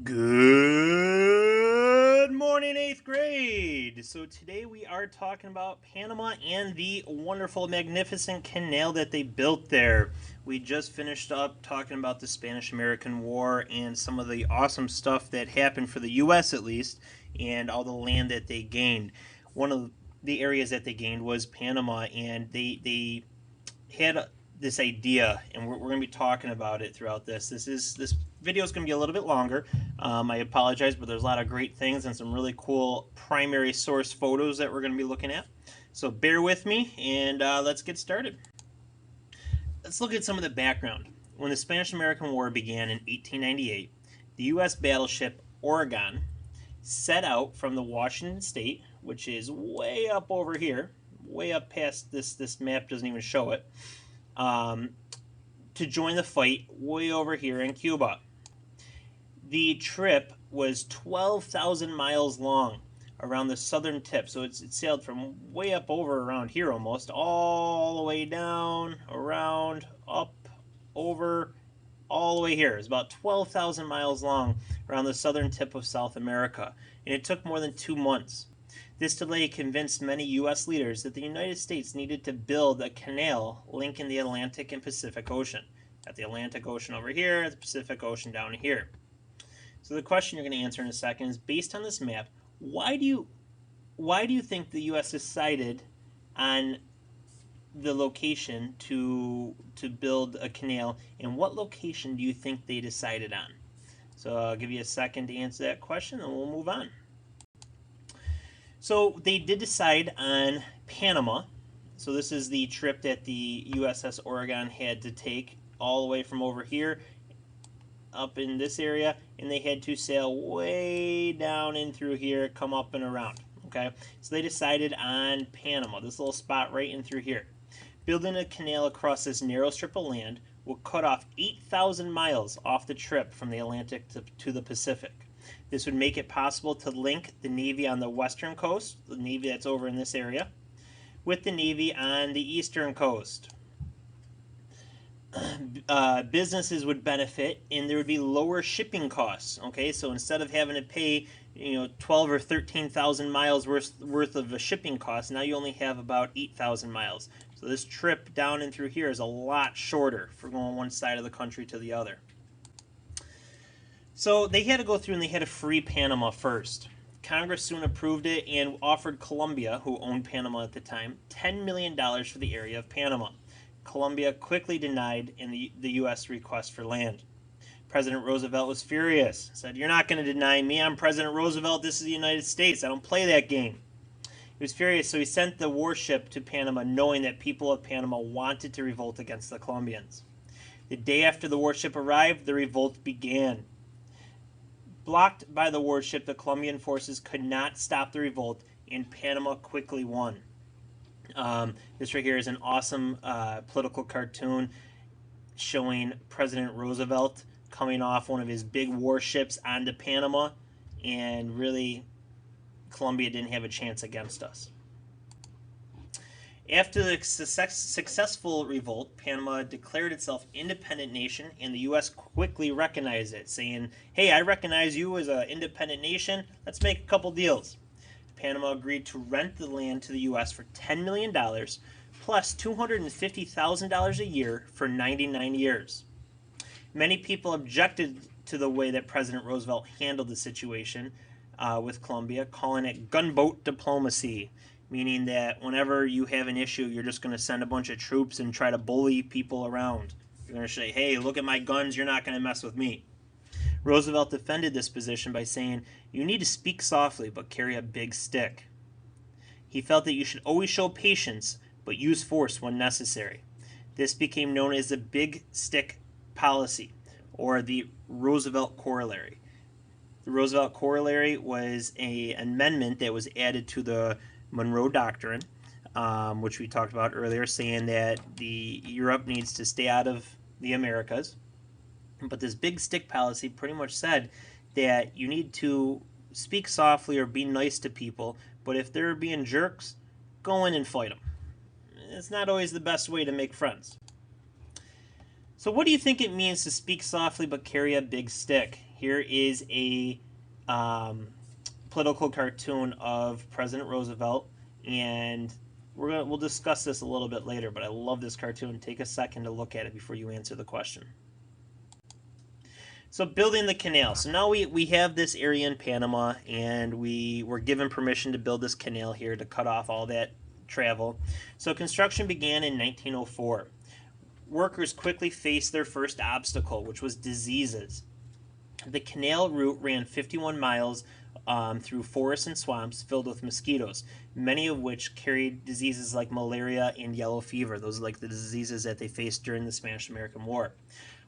Good morning, 8th grade. So today we are talking about Panama and the wonderful, magnificent canal that they built there. We just finished up talking about the Spanish-American War and some of the awesome stuff that happened for the U.S. at least, and all the land that they gained. One of the areas that they gained was Panama, and they had this idea, and we're going to be talking about it throughout this video is going to be a little bit longer. I apologize, but there's a lot of great things and some really cool primary source photos that we're going to be looking at. So bear with me, and let's get started. Let's look at some of the background. When the Spanish-American War began in 1898, the U.S. battleship Oregon set out from the Washington State, which is way up over here, way up past this map doesn't even show it, um, to join the fight way over here in Cuba. The trip was 12,000 miles long around the southern tip, so it sailed from way up over around here almost, all the way down, around, up, over, all the way here. It's about 12,000 miles long around the southern tip of South America, and it took more than 2 months. This delay convinced many U.S. leaders that the United States needed to build a canal linking the Atlantic and Pacific Ocean. Got the Atlantic Ocean over here, the Pacific Ocean down here. So the question you're going to answer in a second is, based on this map, why do you think the U.S. decided on the location to build a canal, and what location do you think they decided on? So I'll give you a second to answer that question, and we'll move on. So they did decide on Panama. So this is the trip that the USS Oregon had to take all the way from over here up in this area, and they had to sail way down in through here, come up and around. Okay, so they decided on Panama, this little spot right in through here. Building a canal across this narrow strip of land will cut off 8,000 miles off the trip from the Atlantic to the Pacific. This would make it possible to link the Navy on the western coast, the Navy that's over in this area, with the Navy on the eastern coast. Businesses would benefit, and there would be lower shipping costs. Okay, so instead of having to pay 12 or 13,000 miles worth of a shipping cost, now you only have about 8,000 miles. So this trip down and through here is a lot shorter for going one side of the country to the other. So they had to go through and they had to free Panama first. Congress soon approved it and offered Colombia, who owned Panama at the time, $10 million for the area of Panama. Colombia quickly denied the U.S. request for land. President Roosevelt was furious. Said, "You're not going to deny me. I'm President Roosevelt. This is the United States. I don't play that game." He was furious, so he sent the warship to Panama, knowing that people of Panama wanted to revolt against the Colombians. The day after the warship arrived, the revolt began. Blocked by the warship, the Colombian forces could not stop the revolt, and Panama quickly won. This right here is an awesome political cartoon showing President Roosevelt coming off one of his big warships onto Panama, and really Colombia didn't have a chance against us. After the successful revolt, Panama declared itself independent nation, and the U.S. quickly recognized it, saying, "Hey, I recognize you as an independent nation. Let's make a couple deals." Panama agreed to rent the land to the U.S. for $10 million plus $250,000 a year for 99 years. Many people objected to the way that President Roosevelt handled the situation with Colombia, calling it gunboat diplomacy, meaning that whenever you have an issue, you're just going to send a bunch of troops and try to bully people around. You're going to say, "Hey, look at my guns, you're not going to mess with me." Roosevelt defended this position by saying, "You need to speak softly but carry a big stick." He felt that you should always show patience but use force when necessary. This became known as the big stick policy, or the Roosevelt Corollary. The Roosevelt Corollary was an amendment that was added to the Monroe Doctrine, which we talked about earlier, saying that Europe needs to stay out of the Americas. But this big stick policy pretty much said that you need to speak softly or be nice to people, but if they're being jerks, go in and fight them. It's not always the best way to make friends. So what do you think it means to speak softly but carry a big stick? Here is a political cartoon of President Roosevelt, and we'll discuss this a little bit later, but I love this cartoon. Take a second to look at it before you answer the question. So building the canal. So now we have this area in Panama, and we were given permission to build this canal here to cut off all that travel. So construction began in 1904. Workers quickly faced their first obstacle, which was diseases. The canal route ran 51 miles through forests and swamps filled with mosquitoes, many of which carried diseases like malaria and yellow fever. Those are like the diseases that they faced during the Spanish-American War.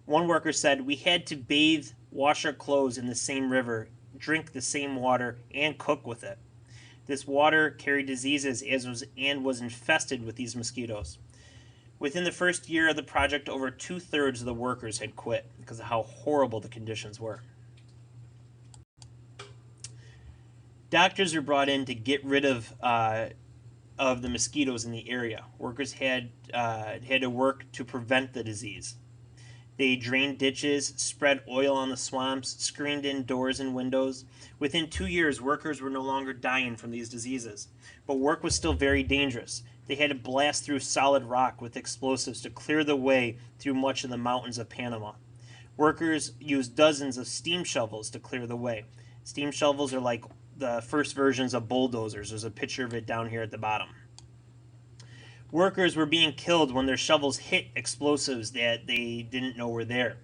One worker said, "We had to bathe, wash our clothes in the same river, drink the same water, and cook with it. This water carried diseases and was infested with these mosquitoes." Within the first year of the project, over 2/3 of the workers had quit because of how horrible the conditions were. Doctors were brought in to get rid of the mosquitoes in the area. Workers had to work to prevent the disease. They drained ditches, spread oil on the swamps, screened in doors and windows. Within 2 years, workers were no longer dying from these diseases. But work was still very dangerous. They had to blast through solid rock with explosives to clear the way through much of the mountains of Panama. Workers used dozens of steam shovels to clear the way. Steam shovels are like the first versions of bulldozers. There's a picture of it down here at the bottom. Workers were being killed when their shovels hit explosives that they didn't know were there.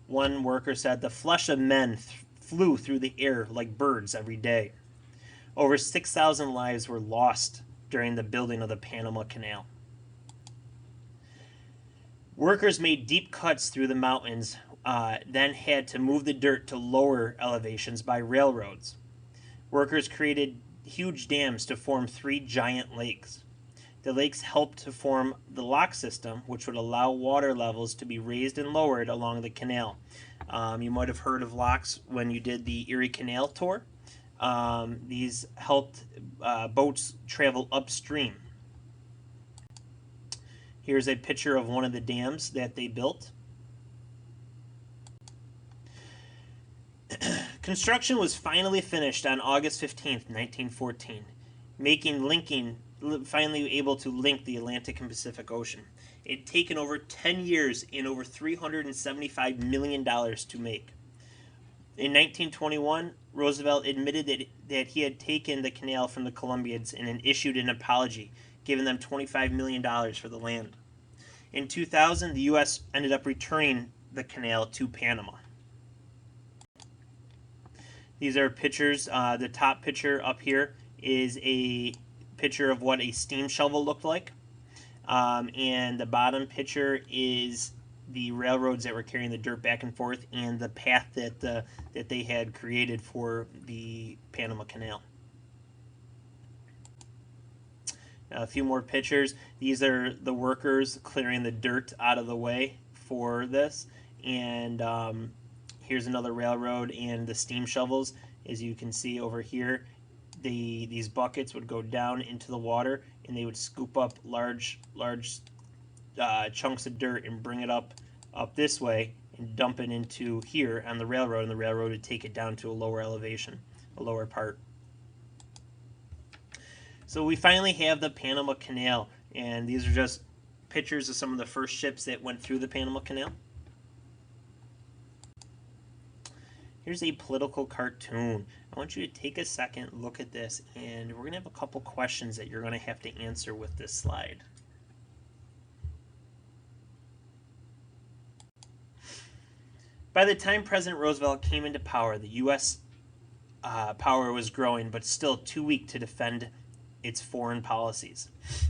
One worker said, "The flesh of men flew through the air like birds every day." Over 6,000 lives were lost during the building of the Panama Canal. Workers made deep cuts through the mountains, then had to move the dirt to lower elevations by railroads. Workers created huge dams to form 3 giant lakes. The lakes helped to form the lock system, which would allow water levels to be raised and lowered along the canal. You might have heard of locks when you did the Erie Canal tour. These helped boats travel upstream. Here's a picture of one of the dams that they built. Construction was finally finished on August 15th, 1914, finally able to link the Atlantic and Pacific Ocean. It had taken over 10 years and over $375 million to make. In 1921, Roosevelt admitted that he had taken the canal from the Colombians and issued an apology, giving them $25 million for the land. In 2000, the U.S. ended up returning the canal to Panama. These are pictures. The top picture up here is a picture of what a steam shovel looked like. And the bottom picture is the railroads that were carrying the dirt back and forth and the path that they had created for the Panama Canal. A few more pictures. These are the workers clearing the dirt out of the way for this. And here's another railroad and the steam shovels. As you can see over here, these buckets would go down into the water, and they would scoop up large chunks of dirt and bring it up this way and dump it into here on the railroad, and the railroad would take it down to a lower elevation, a lower part. So we finally have the Panama Canal, and these are just pictures of some of the first ships that went through the Panama Canal. Here's a political cartoon. I want you to take a second, look at this, and we're going to have a couple questions that you're going to have to answer with this slide. By the time President Roosevelt came into power, the U.S. Power was growing, but still too weak to defend its foreign policies.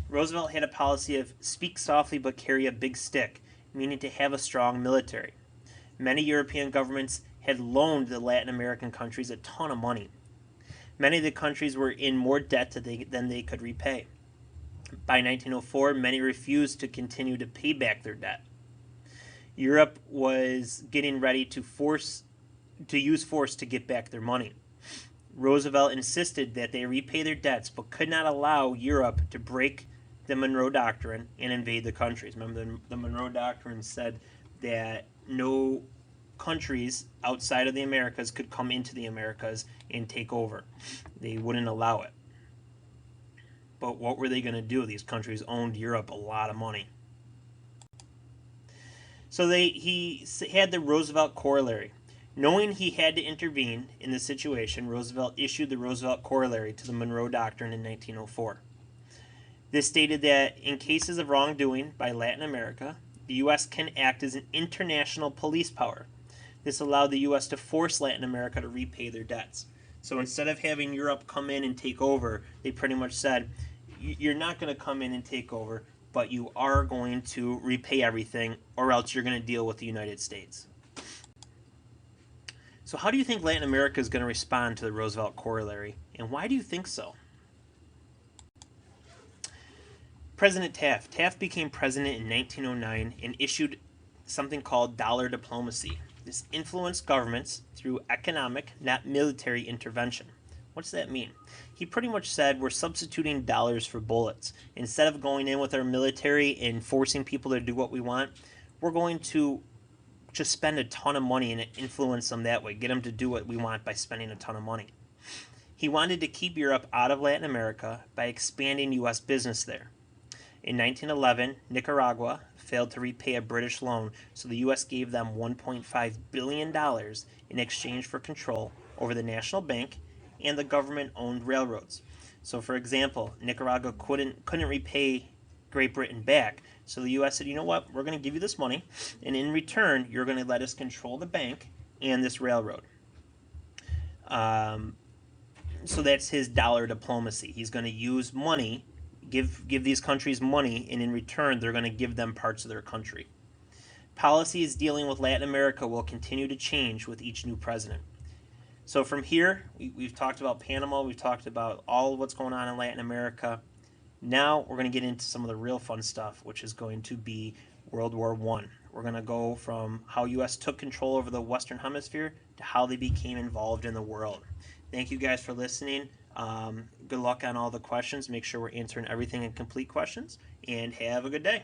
Roosevelt had a policy of speak softly but carry a big stick, meaning to have a strong military. Many European governments had loaned the Latin American countries a ton of money. Many of the countries were in more debt than they could repay. By 1904, many refused to continue to pay back their debt. Europe was getting ready to use force to get back their money. Roosevelt insisted that they repay their debts, but could not allow Europe to break the Monroe Doctrine and invade the countries. Remember, the Monroe Doctrine said that no countries outside of the Americas could come into the Americas and take over. They wouldn't allow it. But what were they going to do? These countries owned Europe a lot of money. So he had the Roosevelt Corollary. Knowing he had to intervene in the situation, Roosevelt issued the Roosevelt Corollary to the Monroe Doctrine in 1904. This stated that in cases of wrongdoing by Latin America, the U.S. can act as an international police power. This allowed the U.S. to force Latin America to repay their debts. So instead of having Europe come in and take over, they pretty much said, you're not going to come in and take over, but you are going to repay everything, or else you're going to deal with the United States. So how do you think Latin America is going to respond to the Roosevelt Corollary, and why do you think so? President Taft. Taft became president in 1909 and issued something called dollar diplomacy. This influenced governments through economic, not military intervention. What does that mean? He pretty much said we're substituting dollars for bullets. Instead of going in with our military and forcing people to do what we want, we're going to just spend a ton of money and influence them that way, get them to do what we want by spending a ton of money. He wanted to keep Europe out of Latin America by expanding U.S. business there. In 1911, Nicaragua failed to repay a British loan, so the U.S. gave them $1.5 billion in exchange for control over the national bank and the government-owned railroads. So, for example, Nicaragua couldn't repay Great Britain back, so the U.S. said, you know what, we're going to give you this money, and in return, you're going to let us control the bank and this railroad. So that's his dollar diplomacy. He's going to use money, give these countries money, and in return, they're going to give them parts of their country. Policies dealing with Latin America will continue to change with each new president. So from here, we've talked about Panama, we've talked about all of what's going on in Latin America. Now we're going to get into some of the real fun stuff, which is going to be World War I. We're going to go from how U.S. took control over the Western Hemisphere to how they became involved in the world. Thank you guys for listening. Good luck on all the questions. Make sure we're answering everything in complete questions, and have a good day.